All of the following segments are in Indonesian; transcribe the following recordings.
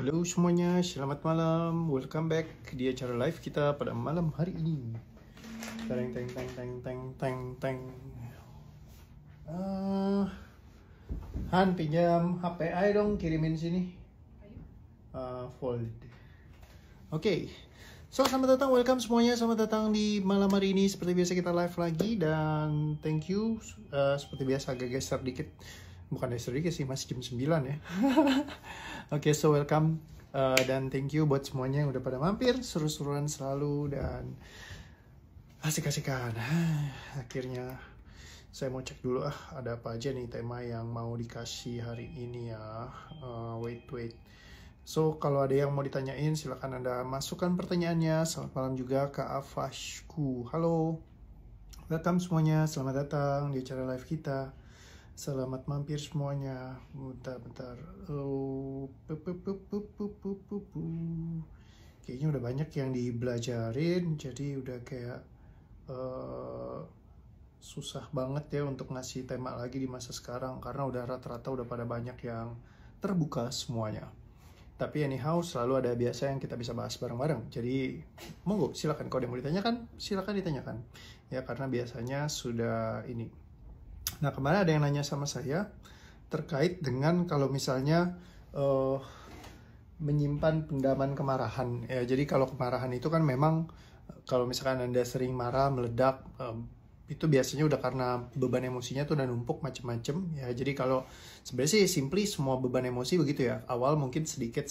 Halo semuanya, selamat malam. Welcome back di acara live kita pada malam hari ini. Teng teng teng teng teng teng teng. Han pinjam HP I dong, kirimin sini. Fold. Oke. So, selamat datang, welcome semuanya. Selamat datang di malam hari ini. Seperti biasa kita live lagi dan thank you. Seperti biasa agak geser dikit. Bukan geser dikit sih, masih jam 9 ya. Oke, so welcome dan thank you buat semuanya yang udah pada mampir, seru-seruan selalu dan asik-asikan. Akhirnya saya mau cek dulu ada apa aja nih tema yang mau dikasih hari ini ya. Wait. So kalau ada yang mau ditanyain silahkan Anda masukkan pertanyaannya. Selamat malam juga Kak Afashku. Halo, welcome semuanya, selamat datang di acara live kita. Selamat mampir semuanya. Bentar. Kayaknya udah banyak yang dibelajarin, jadi udah kayak susah banget ya untuk ngasih tema lagi di masa sekarang karena udah rata-rata udah pada banyak yang terbuka semuanya. Tapi anyhow selalu ada biasa yang kita bisa bahas bareng-bareng. Jadi monggo silakan, kalau ada yang mau ditanyakan silakan ditanyakan. Ya karena biasanya sudah ini. Nah kemarin ada yang nanya sama saya terkait dengan kalau misalnya menyimpan pendaman kemarahan. Ya, jadi kalau kemarahan itu kan memang kalau misalkan Anda sering marah, meledak, itu biasanya udah karena beban emosinya tuh udah numpuk macem-macem. Ya, jadi kalau sebenarnya sih simply semua beban emosi begitu ya. Awal mungkin sedikit,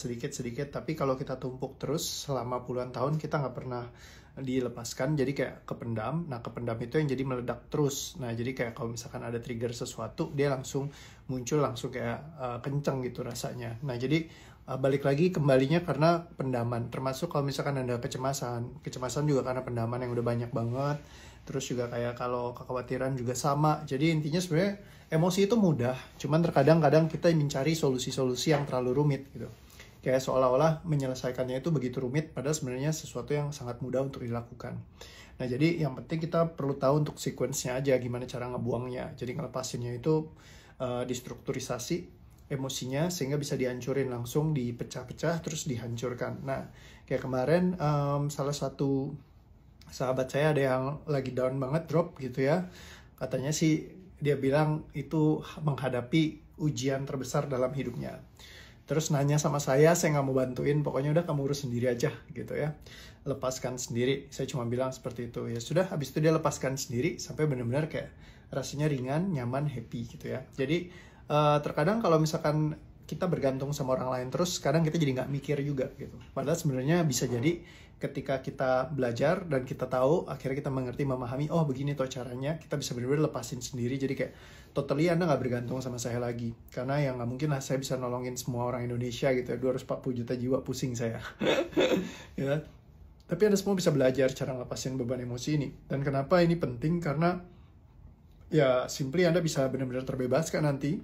tapi kalau kita tumpuk terus selama puluhan tahun kita nggak pernah dilepaskan, jadi kayak kependam. Nah kependam itu yang jadi meledak terus. Nah jadi kayak kalau misalkan ada trigger sesuatu dia langsung muncul, langsung kayak kenceng gitu rasanya. Nah jadi balik lagi kembalinya karena pendaman. Termasuk kalau misalkan ada kecemasan juga karena pendaman yang udah banyak banget. Terus juga kayak kalau kekhawatiran juga sama. Jadi intinya sebenarnya emosi itu mudah, cuman terkadang-kadang kita mencari solusi-solusi yang terlalu rumit gitu. Kayak seolah-olah menyelesaikannya itu begitu rumit, padahal sebenarnya sesuatu yang sangat mudah untuk dilakukan. Nah jadi yang penting kita perlu tahu untuk sequence-nya aja, gimana cara ngebuangnya. Jadi ngelepasinnya itu distrukturisasi emosinya sehingga bisa dihancurin langsung, dipecah-pecah terus dihancurkan. Nah kayak kemarin salah satu sahabat saya ada yang lagi down banget, drop gitu ya. Katanya sih dia bilang itu menghadapi ujian terbesar dalam hidupnya. Terus nanya sama saya nggak mau bantuin, pokoknya udah kamu urus sendiri aja gitu ya. Lepaskan sendiri, saya cuma bilang seperti itu. Ya sudah, habis itu dia lepaskan sendiri sampai benar-benar kayak rasanya ringan, nyaman, happy gitu ya. Jadi terkadang kalau misalkan kita bergantung sama orang lain terus, kadang kita jadi nggak mikir juga gitu. Padahal sebenarnya bisa jadi ketika kita belajar dan kita tahu, akhirnya kita mengerti, memahami, oh begini tuh caranya, kita bisa benar-benar lepasin sendiri. Jadi kayak totally Anda nggak bergantung sama saya lagi. Karena yang nggak mungkin lah saya bisa nolongin semua orang Indonesia gitu ya, 240 juta jiwa, pusing saya. Ya. Tapi Anda semua bisa belajar cara ngelepasin beban emosi ini. Dan kenapa ini penting? Karena ya simply Anda bisa benar-benar terbebaskan nanti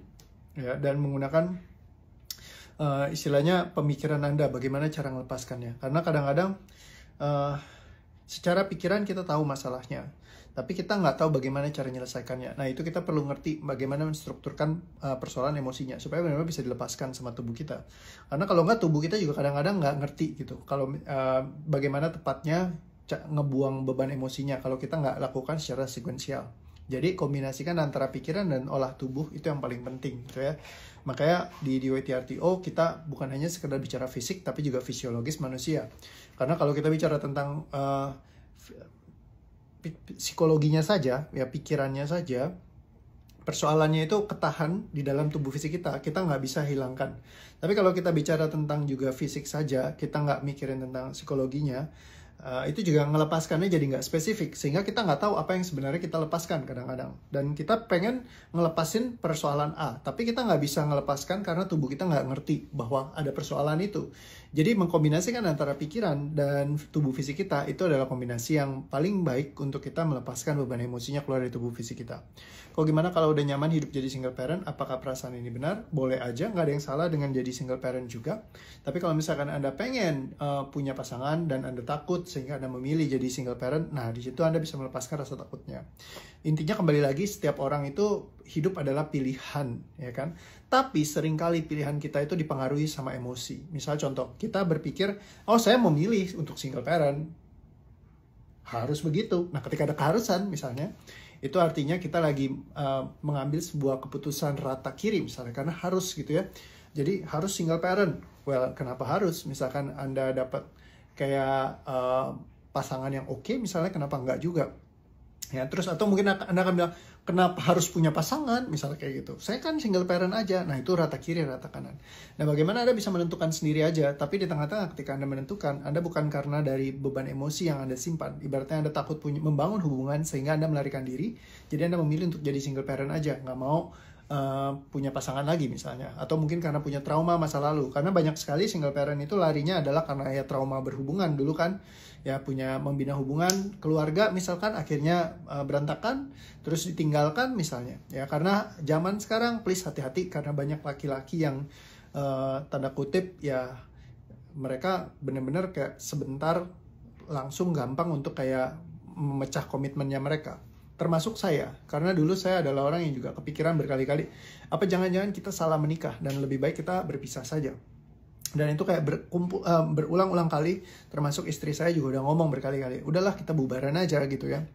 ya, dan menggunakan istilahnya pemikiran Anda, bagaimana cara melepaskannya. Karena kadang-kadang secara pikiran kita tahu masalahnya, tapi kita nggak tahu bagaimana cara menyelesaikannya. Nah itu kita perlu ngerti bagaimana menstrukturkan persoalan emosinya supaya benar-benar bisa dilepaskan sama tubuh kita. Karena kalau nggak, tubuh kita juga kadang-kadang nggak ngerti gitu kalau bagaimana tepatnya ngebuang beban emosinya kalau kita nggak lakukan secara sekuensial. Jadi kombinasikan antara pikiran dan olah tubuh itu yang paling penting gitu ya. Makanya di WTRTO kita bukan hanya sekedar bicara fisik tapi juga fisiologis manusia. Karena kalau kita bicara tentang psikologinya saja, ya pikirannya saja, persoalannya itu ketahan di dalam tubuh fisik kita nggak bisa hilangkan. Tapi kalau kita bicara tentang juga fisik saja, kita nggak mikirin tentang psikologinya, itu juga ngelepaskannya jadi nggak spesifik, sehingga kita nggak tahu apa yang sebenarnya kita lepaskan kadang-kadang. Dan kita pengen ngelepasin persoalan A, tapi kita nggak bisa ngelepaskan karena tubuh kita nggak ngerti bahwa ada persoalan itu. Jadi mengkombinasikan antara pikiran dan tubuh fisik kita itu adalah kombinasi yang paling baik untuk kita melepaskan beban emosinya keluar dari tubuh fisik kita. Kok gimana kalau udah nyaman hidup jadi single parent? Apakah perasaan ini benar? Boleh aja, nggak ada yang salah dengan jadi single parent juga. Tapi kalau misalkan Anda pengen punya pasangan dan Anda takut sehingga Anda memilih jadi single parent. Nah, di situ Anda bisa melepaskan rasa takutnya. Intinya kembali lagi, setiap orang itu hidup adalah pilihan, ya kan? Tapi seringkali pilihan kita itu dipengaruhi sama emosi. Misal contoh, kita berpikir, oh saya memilih untuk single parent, harus begitu. Nah, ketika ada keharusan misalnya, itu artinya kita lagi mengambil sebuah keputusan rata kiri misalnya, karena harus gitu ya. Jadi harus single parent. Well, kenapa harus? Misalkan Anda dapat kayak pasangan yang oke, misalnya kenapa enggak juga? Ya, terus atau mungkin Anda akan bilang, kenapa harus punya pasangan? Misalnya kayak gitu. Saya kan single parent aja. Nah, itu rata kiri, rata kanan. Nah, bagaimana Anda bisa menentukan sendiri aja? Tapi di tengah-tengah ketika Anda menentukan, Anda bukan karena dari beban emosi yang Anda simpan. Ibaratnya Anda takut membangun hubungan sehingga Anda melarikan diri. Jadi Anda memilih untuk jadi single parent aja. Nggak mau punya pasangan lagi misalnya. Atau mungkin karena punya trauma masa lalu. Karena banyak sekali single parent itu larinya adalah karena ya trauma berhubungan dulu kan. Ya punya membina hubungan keluarga misalkan akhirnya berantakan, terus ditinggalkan misalnya. Ya karena zaman sekarang please hati-hati, karena banyak laki-laki yang tanda kutip ya mereka benar-benar kayak sebentar langsung gampang untuk kayak memecah komitmennya mereka. Termasuk saya, karena dulu saya adalah orang yang juga kepikiran berkali-kali, apa jangan-jangan kita salah menikah dan lebih baik kita berpisah saja. Dan itu kayak berulang-ulang kali, termasuk istri saya juga udah ngomong berkali-kali, udahlah kita bubaran aja gitu ya.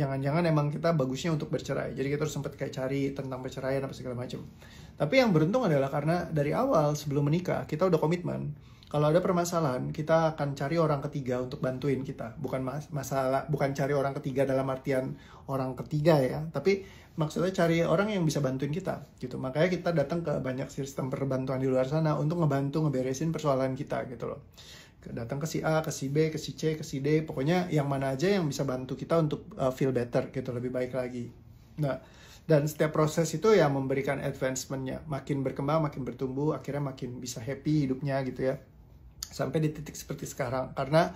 Jangan-jangan emang kita bagusnya untuk bercerai. Jadi kita harus sempat kayak cari tentang perceraian apa segala macam. Tapi yang beruntung adalah karena dari awal sebelum menikah kita udah komitmen. Kalau ada permasalahan, kita akan cari orang ketiga untuk bantuin kita. Bukan bukan cari orang ketiga dalam artian orang ketiga ya, tapi maksudnya cari orang yang bisa bantuin kita gitu. Makanya kita datang ke banyak sistem perbantuan di luar sana untuk ngebantu ngeberesin persoalan kita gitu loh. Datang ke si A, ke si B, ke si C, ke si D, pokoknya yang mana aja yang bisa bantu kita untuk feel better gitu, lebih baik lagi. Nah, dan setiap proses itu ya memberikan advancement-nya, makin berkembang, makin bertumbuh, akhirnya makin bisa happy hidupnya gitu ya. Sampai di titik seperti sekarang. Karena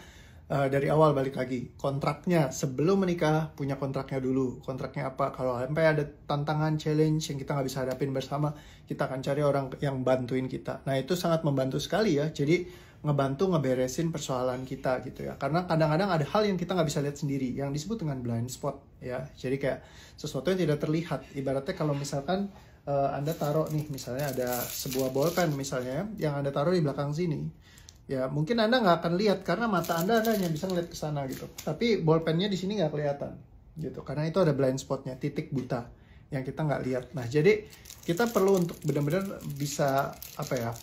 dari awal balik lagi, kontraknya sebelum menikah punya kontraknya dulu. Kontraknya apa? Kalau sampai ada tantangan, challenge yang kita nggak bisa hadapin bersama, kita akan cari orang yang bantuin kita. Nah itu sangat membantu sekali ya. Jadi ngebantu ngeberesin persoalan kita gitu ya. Karena kadang-kadang ada hal yang kita nggak bisa lihat sendiri, yang disebut dengan blind spot ya. Jadi kayak sesuatu yang tidak terlihat. Ibaratnya kalau misalkan Anda taruh nih, misalnya ada sebuah bolpen misalnya, yang Anda taruh di belakang sini. Ya mungkin Anda nggak akan lihat karena mata Anda hanya bisa ngeliat ke sana gitu. Tapi bolpennya di sini nggak kelihatan gitu. Karena itu ada blind spotnya, titik buta yang kita nggak lihat. Nah jadi kita perlu untuk benar-benar bisa apa ya,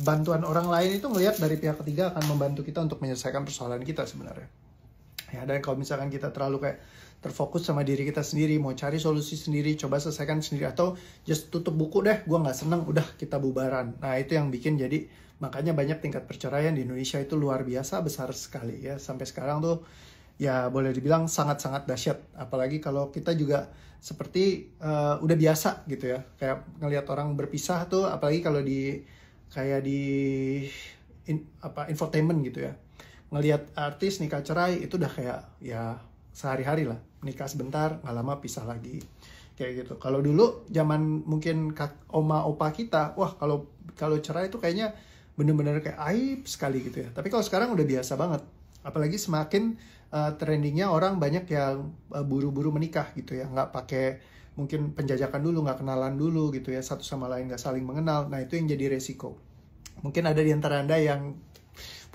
bantuan orang lain itu ngelihat dari pihak ketiga akan membantu kita untuk menyelesaikan persoalan kita sebenarnya. Ya dan kalau misalkan kita terlalu kayak terfokus sama diri kita sendiri, mau cari solusi sendiri, coba selesaikan sendiri, atau just tutup buku deh, gue nggak seneng, udah kita bubaran. Nah itu yang bikin jadi makanya banyak tingkat perceraian di Indonesia itu luar biasa besar sekali ya. Sampai sekarang tuh ya boleh dibilang sangat-sangat dahsyat. Apalagi kalau kita juga seperti udah biasa gitu ya. Kayak ngelihat orang berpisah tuh, apalagi kalau di kayak di infotainment gitu ya. Ngelihat artis nikah cerai itu udah kayak ya sehari-hari lah. Nikah sebentar, nggak lama pisah lagi. Kayak gitu. Kalau dulu zaman mungkin oma opa kita, wah kalau cerai itu kayaknya bener-bener kayak aib sekali gitu ya. Tapi kalau sekarang udah biasa banget. Apalagi semakin trendingnya orang banyak yang buru-buru menikah gitu ya. Nggak pakai mungkin penjajakan dulu, nggak kenalan dulu gitu ya. Satu sama lain nggak saling mengenal. Nah itu yang jadi resiko. Mungkin ada di antara Anda yang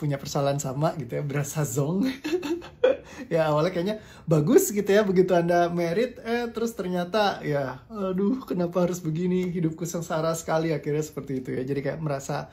punya persoalan sama gitu ya. Berasa zong. Ya awalnya kayaknya bagus gitu ya. Begitu Anda married, terus ternyata ya aduh kenapa harus begini. Hidupku sengsara sekali, akhirnya seperti itu ya. Jadi kayak merasa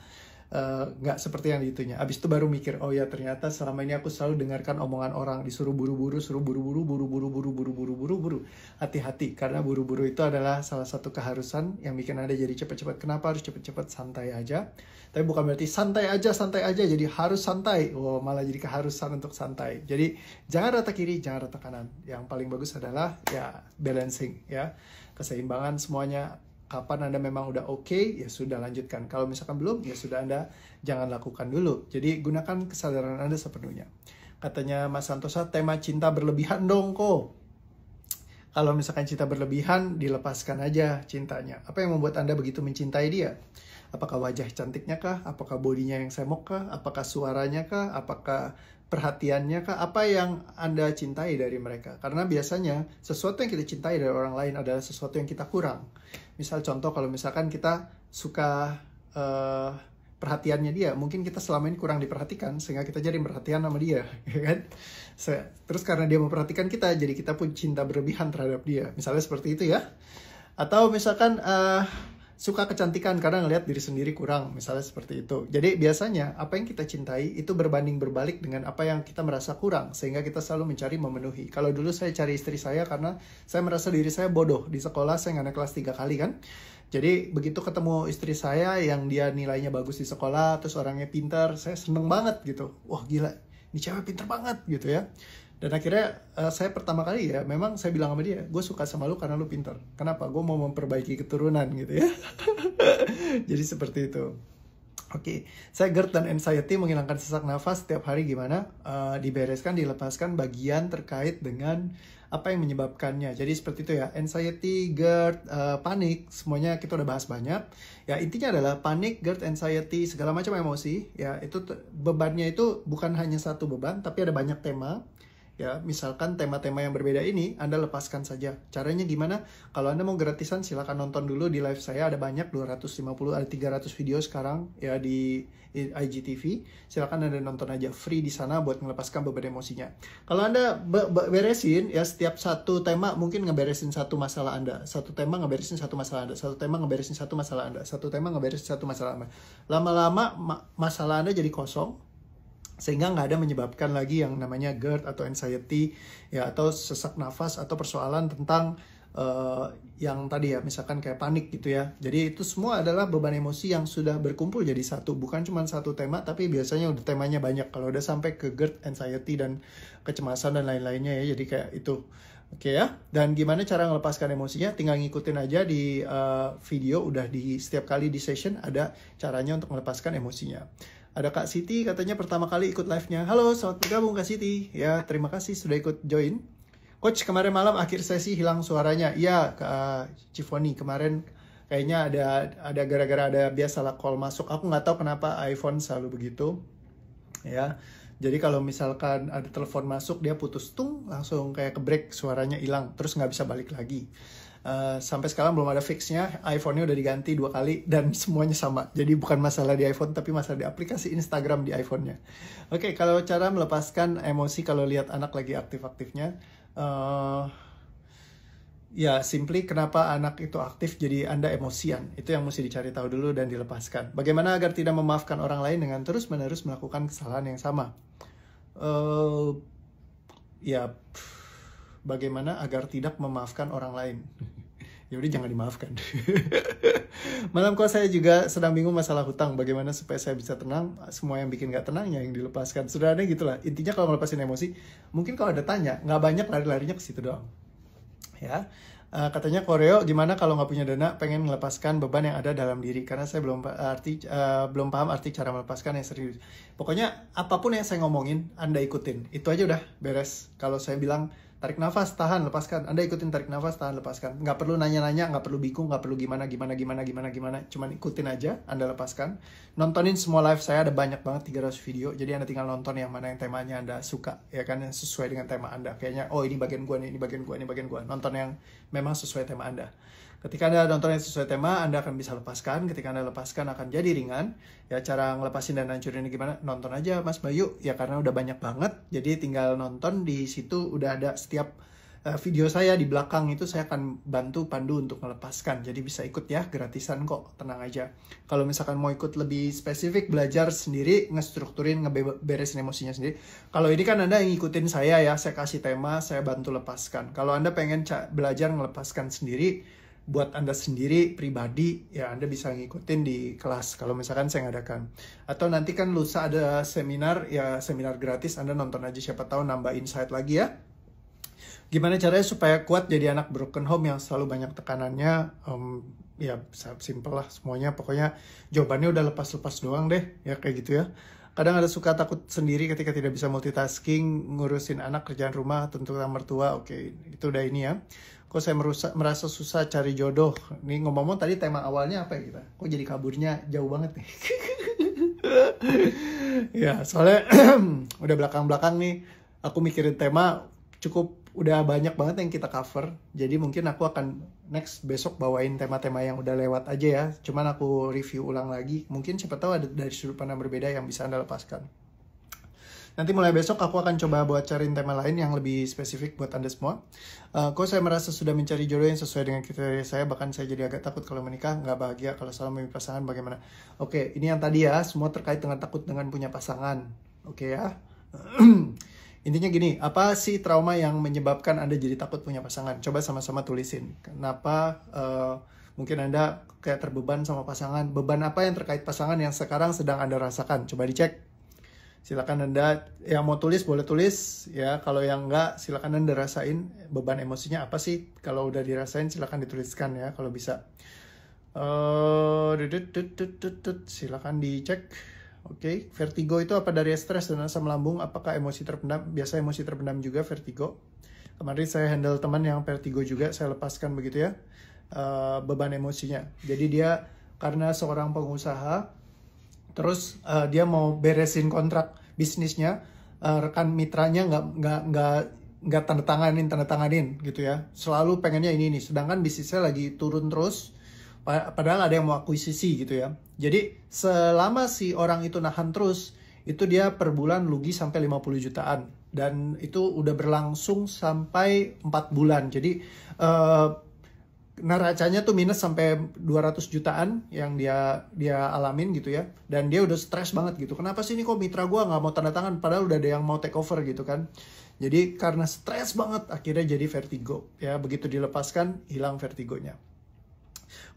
nggak seperti yang ditunya. Abis itu baru mikir, oh ya ternyata selama ini aku selalu dengarkan omongan orang, disuruh buru-buru, suruh buru-buru, buru-buru. Hati-hati, karena buru-buru itu adalah salah satu keharusan yang bikin Anda jadi cepet-cepet. Kenapa harus cepet-cepet? Santai aja. Tapi bukan berarti santai aja, jadi harus santai. Oh, malah jadi keharusan untuk santai. Jadi jangan rata kiri, jangan rata kanan. Yang paling bagus adalah ya balancing ya, keseimbangan semuanya. Kapan Anda memang udah oke, ya sudah lanjutkan. Kalau misalkan belum, ya sudah Anda jangan lakukan dulu. Jadi gunakan kesadaran Anda sepenuhnya. Katanya Mas Santosa, tema cinta berlebihan dong kok. Kalau misalkan cinta berlebihan, dilepaskan aja cintanya. Apa yang membuat Anda begitu mencintai dia? Apakah wajah cantiknya kah? Apakah bodinya yang semok kah? Apakah suaranya kah? Apakah perhatiannya kah? Apa yang Anda cintai dari mereka? Karena biasanya sesuatu yang kita cintai dari orang lain adalah sesuatu yang kita kurang. Misal contoh, kalau misalkan kita suka perhatiannya dia, mungkin kita selama ini kurang diperhatikan sehingga kita jadi perhatian sama dia, ya kan? Terus karena dia memperhatikan kita, jadi kita pun cinta berlebihan terhadap dia. Misalnya seperti itu ya. Atau misalkan suka kecantikan karena ngelihat diri sendiri kurang, misalnya seperti itu. Jadi biasanya apa yang kita cintai itu berbanding berbalik dengan apa yang kita merasa kurang, sehingga kita selalu mencari memenuhi. Kalau dulu saya cari istri saya karena saya merasa diri saya bodoh. Di sekolah saya nggak naik kelas 3 kali kan. Jadi begitu ketemu istri saya yang dia nilainya bagus di sekolah, terus orangnya pintar, saya seneng banget gitu. Wah gila, ini cewek pintar banget gitu ya. Dan akhirnya saya pertama kali ya, memang saya bilang sama dia, gue suka sama lu karena lu pintar. Kenapa? Gue mau memperbaiki keturunan gitu ya. Jadi seperti itu. Oke, saya GERD dan anxiety menghilangkan sesak nafas setiap hari gimana? Dibereskan, dilepaskan bagian terkait dengan apa yang menyebabkannya. Jadi seperti itu ya, anxiety, GERD, panik, semuanya kita udah bahas banyak. Ya intinya adalah panik, GERD, anxiety, segala macam emosi. Ya itu bebannya itu bukan hanya satu beban, tapi ada banyak tema. Ya, misalkan tema-tema yang berbeda ini Anda lepaskan saja. Caranya gimana? Kalau Anda mau gratisan silakan nonton dulu di live saya, ada banyak 250 ada 300 video sekarang ya di IGTV. Silakan Anda nonton aja free di sana buat melepaskan beban emosinya. Kalau Anda beresin ya setiap satu tema mungkin ngeberesin satu masalah Anda. Satu tema ngeberesin satu masalah Anda. Satu tema ngeberesin satu masalah Anda. Satu tema ngeberesin satu masalah Anda. Lama-lama masalah Anda jadi kosong. Sehingga nggak ada menyebabkan lagi yang namanya GERD atau anxiety ya, atau sesak nafas atau persoalan tentang yang tadi ya, misalkan kayak panik gitu ya. Jadi itu semua adalah beban emosi yang sudah berkumpul jadi satu, bukan cuma satu tema, tapi biasanya udah temanya banyak. Kalau udah sampai ke GERD, anxiety dan kecemasan dan lain-lainnya ya, jadi kayak itu. Oke ya, dan gimana cara melepaskan emosinya? Tinggal ngikutin aja di video, udah di setiap kali di session ada caranya untuk melepaskan emosinya. Ada Kak Siti katanya pertama kali ikut live-nya. Halo, selamat bergabung Kak Siti. Ya, terima kasih sudah ikut join. Coach, kemarin malam akhir sesi hilang suaranya. Iya, Kak Cifoni, kemarin kayaknya ada gara-gara ada biasalah call masuk. Aku nggak tahu kenapa iPhone selalu begitu. Ya. Jadi kalau misalkan ada telepon masuk, dia putus tung, langsung kayak ke-break, suaranya hilang, terus nggak bisa balik lagi. Sampai sekarang belum ada fixnya, iPhone-nya udah diganti 2 kali dan semuanya sama. Jadi bukan masalah di iPhone, tapi masalah di aplikasi Instagram di iPhone-nya. Oke, kalau cara melepaskan emosi kalau lihat anak lagi aktif-aktifnya, ya simply kenapa anak itu aktif jadi Anda emosian. Itu yang mesti dicari tahu dulu dan dilepaskan. Bagaimana agar tidak memaafkan orang lain dengan terus-menerus melakukan kesalahan yang sama? Bagaimana agar tidak memaafkan orang lain? Ya udah jangan dimaafkan. Malam kok saya juga sedang bingung masalah hutang. Bagaimana supaya saya bisa tenang? Semua yang bikin gak tenang ya yang dilepaskan. Sudah ada gitulah. Intinya kalau melepasin emosi, mungkin kalau ada tanya, nggak banyak lari-larinya ke situ doang. Ya, katanya Koreo, gimana kalau nggak punya dana, pengen melepaskan beban yang ada dalam diri? Karena saya belum paham arti cara melepaskan yang serius. Pokoknya apapun yang saya ngomongin, Anda ikutin. Itu aja udah beres. Kalau saya bilang tarik nafas, tahan, lepaskan. Anda ikutin tarik nafas, tahan, lepaskan. Nggak perlu nanya-nanya, nggak perlu bingung, nggak perlu gimana. Cuman ikutin aja, Anda lepaskan. Nontonin semua live saya, ada banyak banget, 300 video. Jadi Anda tinggal nonton yang mana yang temanya Anda suka. Ya kan, yang sesuai dengan tema Anda. Kayaknya, oh ini bagian gua nih, ini bagian gua. Nonton yang memang sesuai tema Anda. Ketika Anda nonton yang sesuai tema, Anda akan bisa lepaskan. Ketika Anda lepaskan akan jadi ringan. Ya cara ngelepasin dan hancurin ini gimana? Nonton aja Mas Bayu. Ya karena udah banyak banget. Jadi tinggal nonton, di situ udah ada setiap video saya di belakang itu saya akan bantu pandu untuk melepaskan. Jadi bisa ikut ya, gratisan kok, tenang aja. Kalau misalkan mau ikut lebih spesifik, belajar sendiri, ngestrukturin, ngeberesin emosinya sendiri. Kalau ini kan Anda yang ngikutin saya ya, saya kasih tema, saya bantu lepaskan. Kalau Anda pengen belajar ngelepaskan sendiri, buat Anda sendiri pribadi ya Anda bisa ngikutin di kelas kalau misalkan saya ngadakan, atau nanti kan lusa ada seminar ya, seminar gratis, Anda nonton aja, siapa tahu nambah insight lagi ya. Gimana caranya supaya kuat jadi anak broken home yang selalu banyak tekanannya? Ya simple lah semuanya, pokoknya jawabannya udah lepas-lepas doang deh ya, kayak gitu ya. Kadang ada suka takut sendiri ketika tidak bisa multitasking, ngurusin anak, kerjaan rumah, tuntutan mertua. Oke, itu udah ini ya. Kok saya merasa susah cari jodoh? Nih ngomong-ngomong tadi tema awalnya apa ya kita? Kok jadi kaburnya jauh banget nih? Ya, soalnya udah belakang-belakang nih, aku mikirin tema cukup udah banyak banget yang kita cover. Jadi mungkin aku akan next besok bawain tema-tema yang udah lewat aja ya. Cuman aku review ulang lagi. Mungkin siapa tahu ada dari sudut pandang berbeda yang bisa Anda lepaskan. Nanti mulai besok aku akan coba buat cariin tema lain yang lebih spesifik buat Anda semua. Kok saya merasa sudah mencari jodoh yang sesuai dengan kriteria saya, bahkan saya jadi agak takut kalau menikah, nggak bahagia kalau salah memilih pasangan, bagaimana? Oke, ini yang tadi ya, semua terkait dengan takut dengan punya pasangan. Oke ya. Intinya gini, apa sih trauma yang menyebabkan Anda jadi takut punya pasangan? Coba sama-sama tulisin. Kenapa mungkin Anda kayak terbeban sama pasangan? Beban apa yang terkait pasangan yang sekarang sedang Anda rasakan? Coba dicek. Silakan Anda yang mau tulis boleh tulis ya. Kalau yang enggak, silakan Anda rasain beban emosinya apa sih. Kalau udah dirasain silakan dituliskan ya kalau bisa. Silakan dicek. Oke, vertigo itu apa dari stres dan asam lambung? Apakah emosi terpendam? Biasa emosi terpendam juga vertigo. Kemarin saya handle teman yang vertigo juga, saya lepaskan begitu ya beban emosinya. Jadi dia karena seorang pengusaha, terus dia mau beresin kontrak bisnisnya, rekan mitranya nggak tanda tanganin gitu ya. Selalu pengennya ini, sedangkan bisnisnya lagi turun terus. Padahal ada yang mau akuisisi gitu ya. Jadi selama si orang itu nahan terus, itu dia per bulan rugi sampai 50 jutaan. Dan itu udah berlangsung sampai 4 bulan. Jadi neracanya tuh minus sampai 200 jutaan yang dia alamin gitu ya. Dan dia udah stres banget gitu. Kenapa sih ini kok mitra gue nggak mau tanda tangan padahal udah ada yang mau take over gitu kan. Jadi karena stres banget akhirnya jadi vertigo ya. Begitu dilepaskan hilang vertigonya.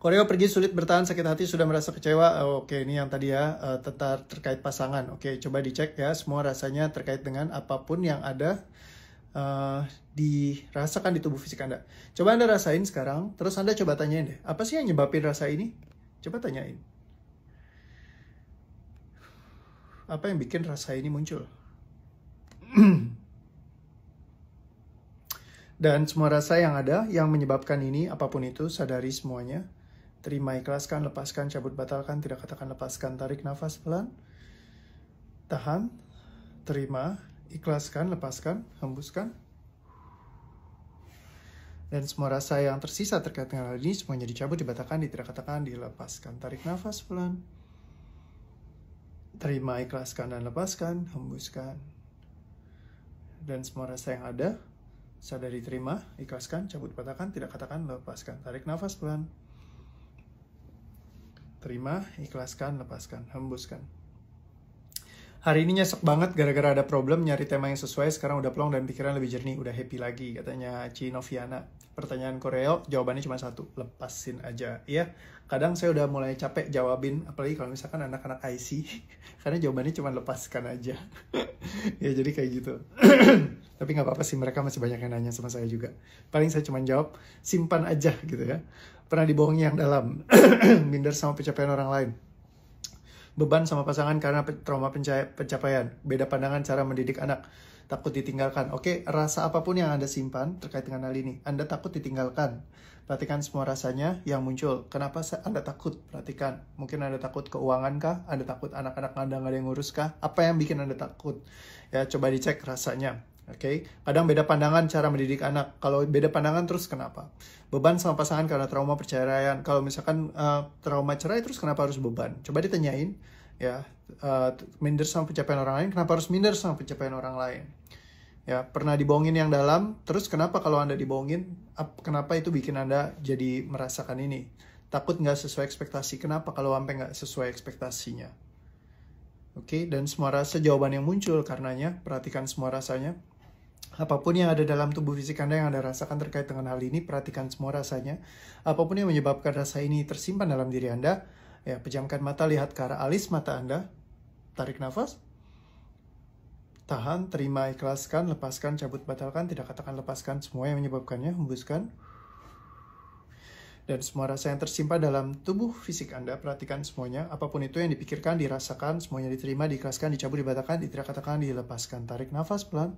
Koreo pergi sulit bertahan sakit hati sudah merasa kecewa. Oke, ini yang tadi ya terkait pasangan. Oke, coba dicek ya semua rasanya terkait dengan apapun yang ada dirasakan di tubuh fisik Anda. Coba Anda rasain sekarang, terus Anda coba tanyain deh, apa sih yang nyebabin rasa ini? Coba tanyain. Apa yang bikin rasa ini muncul? Dan semua rasa yang ada, yang menyebabkan ini, apapun itu, sadari semuanya. Terima, ikhlaskan, lepaskan, cabut, batalkan, tidak katakan lepaskan. Tarik nafas pelan. Tahan. Terima, ikhlaskan, lepaskan, hembuskan. Dan semua rasa yang tersisa terkait dengan hal ini, semuanya dicabut, dibatalkan, tidak katakan, dilepaskan. Tarik nafas pelan. Terima, ikhlaskan, dan lepaskan, hembuskan. Dan semua rasa yang ada, sadari, terima, ikhlaskan, cabut, batalkan, tidak katakan, lepaskan. Tarik nafas pelan. Terima, ikhlaskan, lepaskan, hembuskan. Hari ini nyesek banget gara-gara ada problem nyari tema yang sesuai. Sekarang udah plong dan pikiran lebih jernih, udah happy lagi, katanya Ci Noviana. Pertanyaan Koreo, jawabannya cuma satu, lepasin aja. Iya, kadang saya udah mulai capek jawabin, apalagi kalau misalkan anak-anak IC, karena jawabannya cuma lepaskan aja. Ya jadi kayak gitu. Tapi nggak apa-apa sih, mereka masih banyak yang nanya sama saya juga. Paling saya cuma jawab, simpan aja gitu ya. Pernah dibohongi yang dalam, minder sama pencapaian orang lain. Beban sama pasangan karena trauma pencapaian. Beda pandangan cara mendidik anak. Takut ditinggalkan. Oke, rasa apapun yang Anda simpan terkait dengan hal ini. Anda takut ditinggalkan. Perhatikan semua rasanya yang muncul. Kenapa Anda takut? Perhatikan. Mungkin Anda takut keuangan kah? Anda takut anak-anak Anda nggak ada yang ngurus kah? Apa yang bikin Anda takut? Ya, coba dicek rasanya. Oke, kadang beda pandangan cara mendidik anak. Kalau beda pandangan terus kenapa? Beban sama pasangan karena trauma perceraian. Kalau misalkan trauma cerai terus kenapa harus beban? Coba ditanyain ya. Minder sama pencapaian orang lain, kenapa harus minder sama pencapaian orang lain? Ya, pernah dibohongin yang dalam, terus kenapa kalau Anda dibohongin, kenapa itu bikin Anda jadi merasakan ini? Takut nggak sesuai ekspektasi, kenapa kalau sampai nggak sesuai ekspektasinya? Oke, dan semua rasa jawaban yang muncul karenanya, perhatikan semua rasanya. Apapun yang ada dalam tubuh fisik Anda yang Anda rasakan terkait dengan hal ini, perhatikan semua rasanya. Apapun yang menyebabkan rasa ini tersimpan dalam diri Anda, ya, pejamkan mata, lihat ke arah alis mata Anda, tarik nafas, tahan, terima, ikhlaskan, lepaskan, cabut, batalkan, tidak katakan lepaskan, semua yang menyebabkannya, hembuskan. Dan semua rasa yang tersimpan dalam tubuh fisik Anda, perhatikan semuanya, apapun itu yang dipikirkan, dirasakan, semuanya diterima, diikhlaskan, dicabut, dibatalkan, tidak katakan, dilepaskan. Tarik nafas pelan.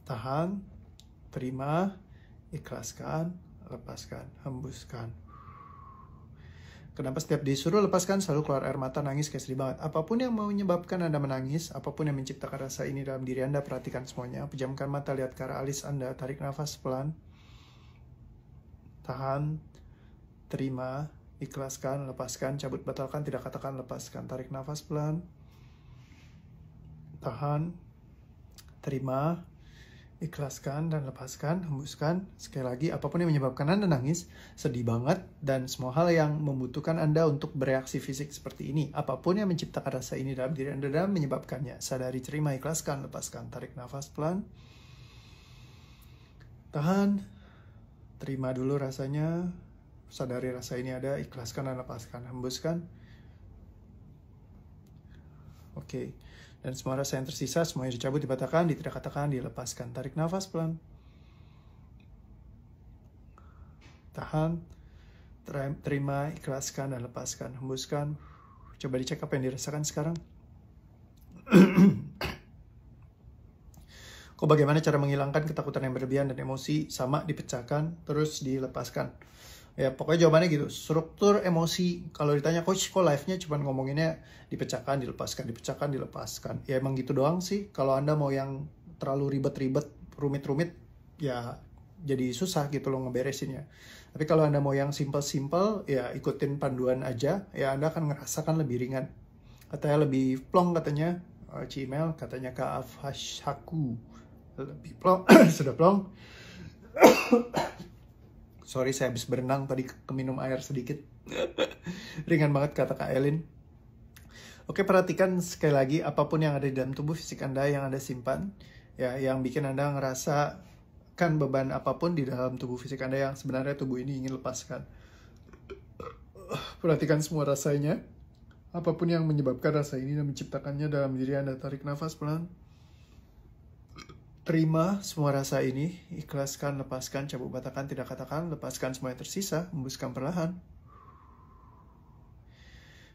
Tahan, terima, ikhlaskan, lepaskan, hembuskan. Kenapa setiap disuruh lepaskan selalu keluar air mata, nangis, kayak sedih banget. Apapun yang menyebabkan Anda menangis, apapun yang menciptakan rasa ini dalam diri Anda, perhatikan semuanya. Pejamkan mata, lihat ke arah alis Anda, tarik nafas pelan. Tahan, terima, ikhlaskan, lepaskan, cabut, batalkan, tidak katakan, lepaskan. Tarik nafas pelan. Tahan, terima, ikhlaskan dan lepaskan, hembuskan. Sekali lagi, apapun yang menyebabkan Anda nangis, sedih banget, dan semua hal yang membutuhkan Anda untuk bereaksi fisik seperti ini. Apapun yang menciptakan rasa ini dalam diri Anda dan menyebabkannya. Sadari, terima, ikhlaskan, lepaskan. Tarik nafas pelan. Tahan. Terima dulu rasanya. Sadari rasa ini ada, ikhlaskan dan lepaskan. Hembuskan. Oke. Dan semua rasa yang tersisa, semuanya dicabut, dibatalkan, tidak katakan, dilepaskan. Tarik nafas pelan. Tahan. Terima, ikhlaskan, dan lepaskan. Hembuskan. Coba dicek apa yang dirasakan sekarang. Kok bagaimana cara menghilangkan ketakutan yang berlebihan dan emosi? Sama, dipecahkan, terus dilepaskan. Ya, pokoknya jawabannya gitu. Struktur emosi, kalau ditanya, Coach, kok live-nya cuma ngomonginnya dipecahkan, dilepaskan, dipecahkan, dilepaskan. Ya emang gitu doang sih. Kalau Anda mau yang terlalu ribet-ribet, rumit-rumit, ya jadi susah gitu loh ngeberesinnya. Tapi kalau Anda mau yang simple-simple, ya ikutin panduan aja, ya Anda akan ngerasakan lebih ringan. Katanya lebih plong katanya, Cimel, katanya Kak Afhashaku. Lebih plong, sudah plong. Sorry, saya habis berenang tadi, keminum air sedikit. Ringan banget kata Kak Elin. Oke, perhatikan sekali lagi apapun yang ada di dalam tubuh fisik Anda yang Anda simpan, ya, yang bikin Anda ngerasakan beban apapun di dalam tubuh fisik Anda yang sebenarnya tubuh ini ingin lepaskan. Perhatikan semua rasanya. Apapun yang menyebabkan rasa ini dan menciptakannya dalam diri Anda. Tarik nafas pelan. Terima semua rasa ini, ikhlaskan, lepaskan, cabut, batalkan, tidak katakan, lepaskan semua yang tersisa, hembuskan perlahan.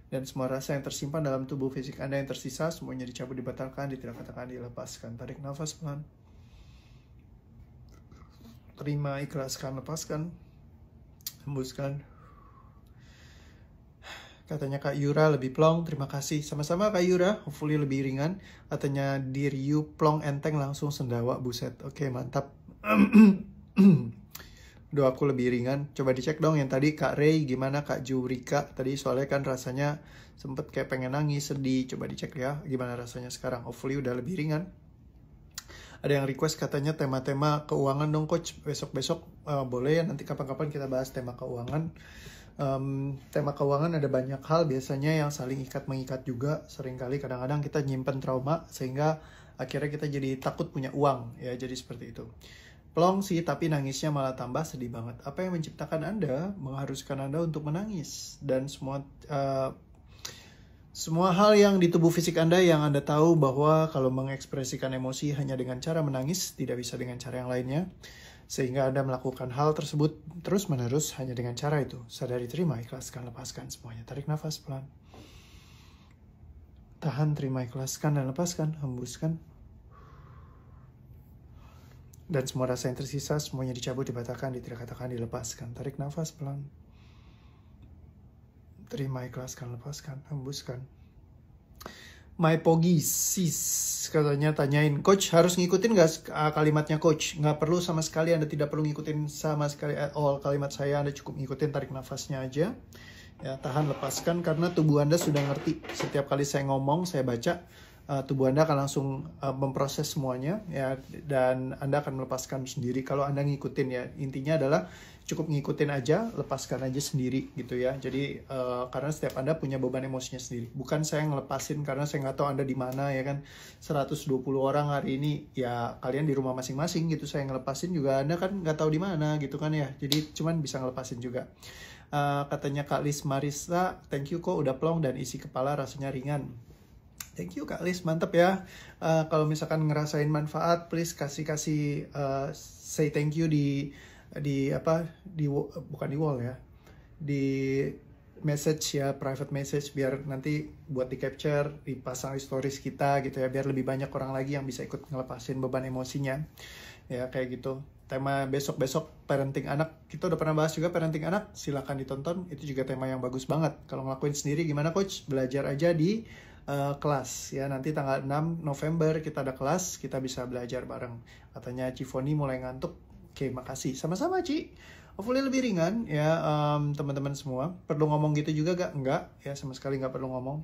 Dan semua rasa yang tersimpan dalam tubuh fisik Anda yang tersisa, semuanya dicabut, dibatalkan, tidak katakan, dilepaskan. Tarik nafas pelan. Terima, ikhlaskan, lepaskan, hembuskan. Katanya Kak Yura lebih plong, terima kasih. Sama-sama Kak Yura, hopefully lebih ringan. Katanya Diryu plong enteng langsung sendawa, buset. Oke, mantap. Doaku lebih ringan. Coba dicek dong yang tadi Kak Ray, gimana Kak Jurika. Tadi soalnya kan rasanya sempet kayak pengen nangis, sedih. Coba dicek ya, gimana rasanya sekarang. Hopefully udah lebih ringan. Ada yang request katanya tema-tema keuangan dong Coach. Besok-besok boleh ya, nanti kapan-kapan kita bahas tema keuangan. Tema keuangan ada banyak hal biasanya yang saling ikat mengikat juga. Seringkali kadang-kadang kita nyimpen trauma sehingga akhirnya kita jadi takut punya uang ya, jadi seperti itu. Plong sih, tapi nangisnya malah tambah sedih banget. Apa yang menciptakan Anda mengharuskan Anda untuk menangis, dan semua hal yang di tubuh fisik Anda yang Anda tahu bahwa kalau mengekspresikan emosi hanya dengan cara menangis, tidak bisa dengan cara yang lainnya. Sehingga Anda melakukan hal tersebut terus-menerus hanya dengan cara itu. Sadari, terima, ikhlaskan, lepaskan semuanya. Tarik nafas pelan. Tahan, terima, ikhlaskan, dan lepaskan. Hembuskan. Dan semua rasa yang tersisa, semuanya dicabut, dibatalkan, tidak katakan, dilepaskan. Tarik nafas pelan. Terima, ikhlaskan, lepaskan. Hembuskan. My Pogi sis katanya tanyain, Coach harus ngikutin gak kalimatnya Coach? Nggak perlu sama sekali, Anda tidak perlu ngikutin sama sekali at all kalimat saya. Anda cukup ngikutin tarik nafasnya aja ya, tahan, lepaskan, karena tubuh Anda sudah ngerti. Setiap kali saya ngomong, saya baca, tubuh Anda akan langsung memproses semuanya ya, dan Anda akan melepaskan sendiri kalau Anda ngikutin ya. Intinya adalah cukup ngikutin aja, lepaskan aja sendiri gitu ya. Jadi karena setiap Anda punya beban emosinya sendiri. Bukan saya ngelepasin karena saya nggak tahu Anda di mana ya kan. 120 orang hari ini, ya kalian di rumah masing-masing gitu. Saya ngelepasin juga Anda kan nggak tahu di mana gitu kan ya. Jadi cuman bisa ngelepasin juga. Katanya Kak Lis Marisa, thank you kok udah plong dan isi kepala rasanya ringan. Thank you Kak Lis, mantap ya. Kalau misalkan ngerasain manfaat, please kasih say thank you bukan di wall ya, di message ya, private message, biar nanti buat di capture, dipasang di stories kita gitu ya, biar lebih banyak orang lagi yang bisa ikut ngelepasin beban emosinya ya, kayak gitu. tema besok-besok parenting anak, kita udah pernah bahas juga parenting anak, silahkan ditonton, itu juga tema yang bagus banget. Kalau ngelakuin sendiri gimana coach? Belajar aja di kelas ya, nanti tanggal 6 November kita ada kelas, kita bisa belajar bareng. Katanya Cifoni mulai ngantuk. Oke, makasih. Sama-sama Ci. Hopefully lebih ringan ya teman-teman semua. Perlu ngomong gitu juga gak? Enggak ya, sama sekali nggak perlu ngomong.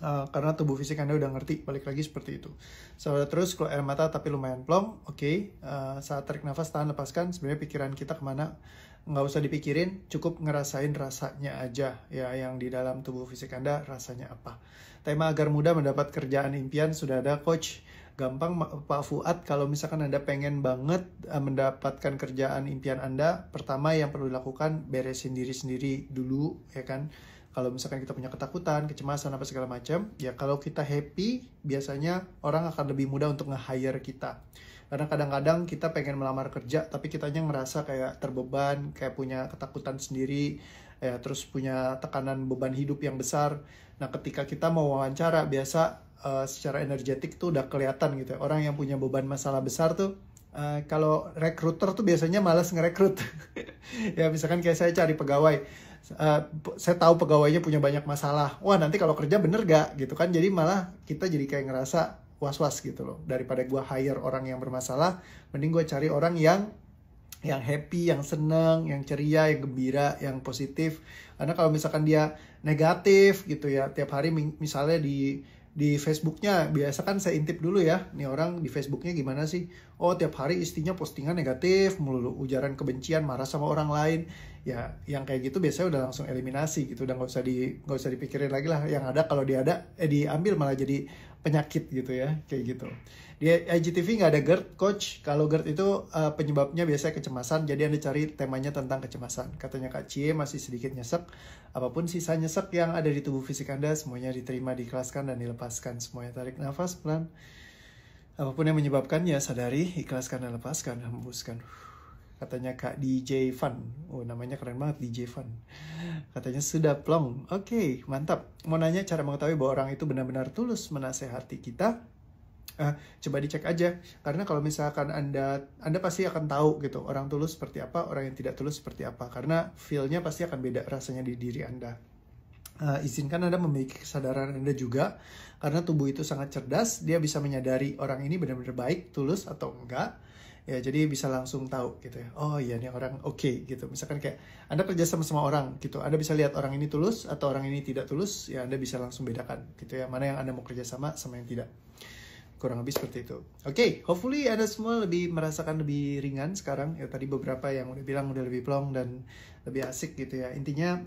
Karena tubuh fisik Anda udah ngerti, balik lagi seperti itu. Saudara terus keluar air mata tapi lumayan plong, oke. Saat tarik nafas tahan lepaskan, sebenarnya pikiran kita kemana, nggak usah dipikirin, cukup ngerasain rasanya aja ya, yang di dalam tubuh fisik Anda rasanya apa. Tema agar mudah mendapat kerjaan impian sudah ada coach. Gampang Pak Fuad, kalau misalkan Anda pengen banget mendapatkan kerjaan impian Anda, pertama yang perlu dilakukan beresin diri sendiri dulu ya kan. Kalau misalkan kita punya ketakutan, kecemasan, apa segala macam, ya kalau kita happy, biasanya orang akan lebih mudah untuk nge-hire kita. Karena kadang-kadang kita pengen melamar kerja, tapi kitanya ngerasa kayak terbeban, kayak punya ketakutan sendiri, ya terus punya tekanan beban hidup yang besar. Nah, ketika kita mau wawancara, biasa secara energetik tuh udah kelihatan gitu ya. Orang yang punya beban masalah besar tuh, kalau rekruter tuh biasanya malas ngerekrut. Ya misalkan kayak saya cari pegawai, saya tahu pegawainya punya banyak masalah. Wah, nanti kalau kerja bener gak gitu kan. Jadi malah kita jadi kayak ngerasa was-was gitu loh. Daripada gue hire orang yang bermasalah, mending gue cari orang yang happy, yang seneng, yang ceria, yang gembira, yang positif. Karena kalau misalkan dia negatif gitu ya, tiap hari misalnya di Facebooknya, biasa kan saya intip dulu ya, nih orang di Facebooknya gimana sih? Oh, tiap hari istrinya postingan negatif melulu, ujaran kebencian, marah sama orang lain. Ya, yang kayak gitu biasanya udah langsung eliminasi gitu, udah nggak usah dipikirin lagi lah. Yang ada kalau diambil malah jadi penyakit gitu ya, kayak gitu. Di IGTV nggak ada GERD, coach. Kalau GERD itu penyebabnya biasanya kecemasan, jadi Anda cari temanya tentang kecemasan. Katanya Kak Cie masih sedikit nyesek. Apapun sisa nyesek yang ada di tubuh fisik Anda, semuanya diterima, diikhlaskan, dan dilepaskan. Semuanya tarik nafas pelan. Apapun yang menyebabkannya, sadari, ikhlaskan, dan lepaskan, hembuskan. Katanya Kak DJ Fun. Oh, namanya keren banget, DJ Fun. Katanya sudah plong. Oke, mantap. Mau nanya cara mengetahui bahwa orang itu benar-benar tulus menasehati kita. Coba dicek aja. Karena kalau misalkan Anda pasti akan tahu gitu, orang tulus seperti apa, orang yang tidak tulus seperti apa. Karena feel-nya pasti akan beda rasanya di diri Anda. Izinkan Anda memiliki kesadaran Anda juga. Karena tubuh itu sangat cerdas, dia bisa menyadari orang ini benar-benar baik, tulus atau enggak. Ya, jadi bisa langsung tahu gitu ya. Oh iya, ini orang oke gitu. Misalkan kayak Anda kerja sama orang gitu, Anda bisa lihat orang ini tulus atau orang ini tidak tulus, ya Anda bisa langsung bedakan gitu ya. Mana yang Anda mau kerja sama yang tidak. Kurang lebih seperti itu. Oke, hopefully Anda semua lebih merasakan lebih ringan sekarang. Ya tadi beberapa yang udah bilang udah lebih plong dan lebih asik gitu ya. Intinya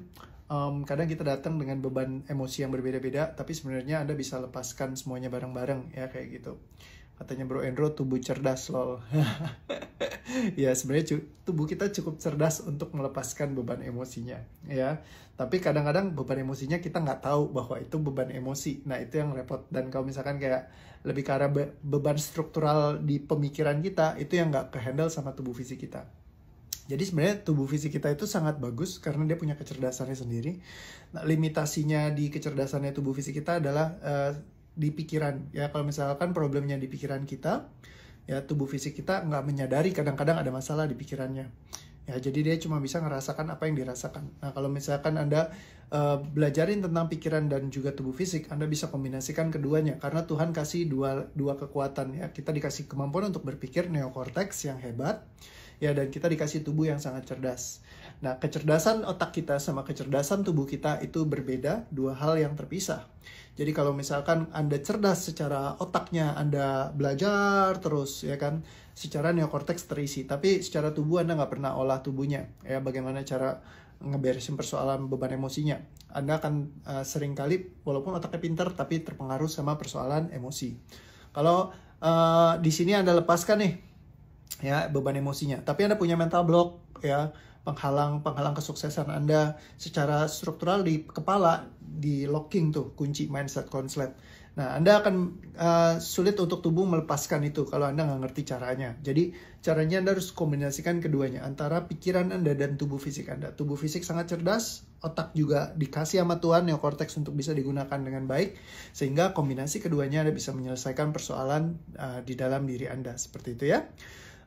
kadang kita datang dengan beban emosi yang berbeda-beda, tapi sebenarnya Anda bisa lepaskan semuanya bareng-bareng ya, kayak gitu. Katanya Bro Endro, tubuh cerdas lol. Ya sebenarnya tubuh kita cukup cerdas untuk melepaskan beban emosinya ya. Tapi kadang-kadang beban emosinya kita nggak tahu bahwa itu beban emosi. Nah itu yang repot. Dan kalau misalkan kayak lebih ke arah beban struktural di pemikiran kita, itu yang nggak ke-handle sama tubuh fisik kita. Jadi sebenarnya tubuh fisik kita itu sangat bagus karena dia punya kecerdasannya sendiri. Nah, limitasinya di kecerdasannya tubuh fisik kita adalah di pikiran ya. Kalau misalkan problemnya di pikiran kita ya, tubuh fisik kita nggak menyadari kadang-kadang ada masalah di pikirannya ya, jadi dia cuma bisa ngerasakan apa yang dirasakan. Nah kalau misalkan Anda belajarin tentang pikiran dan juga tubuh fisik, Anda bisa kombinasikan keduanya karena Tuhan kasih dua kekuatan ya. Kita dikasih kemampuan untuk berpikir, neokorteks yang hebat ya, dan kita dikasih tubuh yang sangat cerdas. Nah, kecerdasan otak kita sama kecerdasan tubuh kita itu berbeda, dua hal yang terpisah. Jadi kalau misalkan Anda cerdas secara otaknya, Anda belajar terus ya kan, secara neokorteks terisi, tapi secara tubuh Anda nggak pernah olah tubuhnya ya, bagaimana cara ngeberesin persoalan beban emosinya. Anda akan seringkali walaupun otaknya pintar tapi terpengaruh sama persoalan emosi. Kalau di sini Anda lepaskan nih ya beban emosinya, tapi Anda punya mental block ya, penghalang kesuksesan Anda secara struktural di kepala, di locking tuh kunci mindset konslet. Nah, Anda akan sulit untuk tubuh melepaskan itu kalau Anda nggak ngerti caranya. Jadi caranya Anda harus kombinasikan keduanya, antara pikiran Anda dan tubuh fisik Anda. Tubuh fisik sangat cerdas, otak juga dikasih sama Tuhan neokorteks untuk bisa digunakan dengan baik, sehingga kombinasi keduanya Anda bisa menyelesaikan persoalan di dalam diri Anda. Seperti itu ya.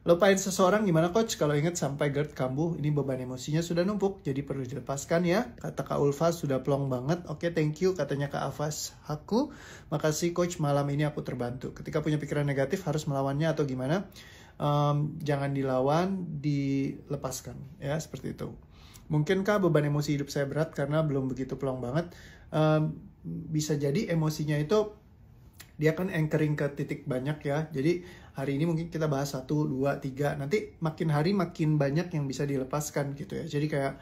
Lupain seseorang gimana coach? Kalau ingat sampai GERD kambuh, ini beban emosinya sudah numpuk, jadi perlu dilepaskan ya. Kata Kak Ulfa sudah plong banget. Oke, thank you. Katanya Kak Afas, aku makasih coach, malam ini aku terbantu. Ketika punya pikiran negatif harus melawannya atau gimana? Jangan dilawan, dilepaskan ya, seperti itu. Mungkinkah beban emosi hidup saya berat karena belum begitu plong banget? Bisa jadi emosinya itu dia kan anchoring ke titik banyak ya. Jadi hari ini mungkin kita bahas 1, 2, 3. Nanti makin hari makin banyak yang bisa dilepaskan gitu ya. Jadi kayak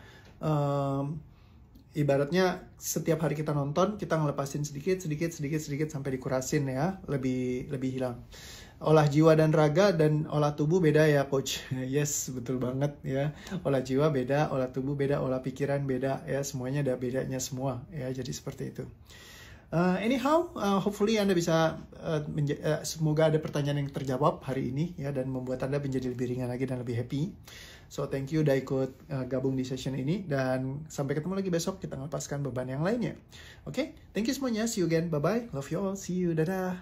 ibaratnya setiap hari kita nonton, kita ngelepasin sedikit sampai dikurasin ya. Lebih hilang. Olah jiwa dan raga dan olah tubuh beda ya coach. Yes, betul banget ya. Olah jiwa beda, olah tubuh beda, olah pikiran beda ya. Semuanya ada bedanya semua ya. Jadi seperti itu. Anyhow, hopefully Anda bisa, semoga ada pertanyaan yang terjawab hari ini ya, dan membuat Anda menjadi lebih ringan lagi dan lebih happy. So thank you udah ikut gabung di session ini, dan sampai ketemu lagi besok kita melepaskan beban yang lainnya. Oke, thank you semuanya, see you again, bye bye, love you all, see you, dadah.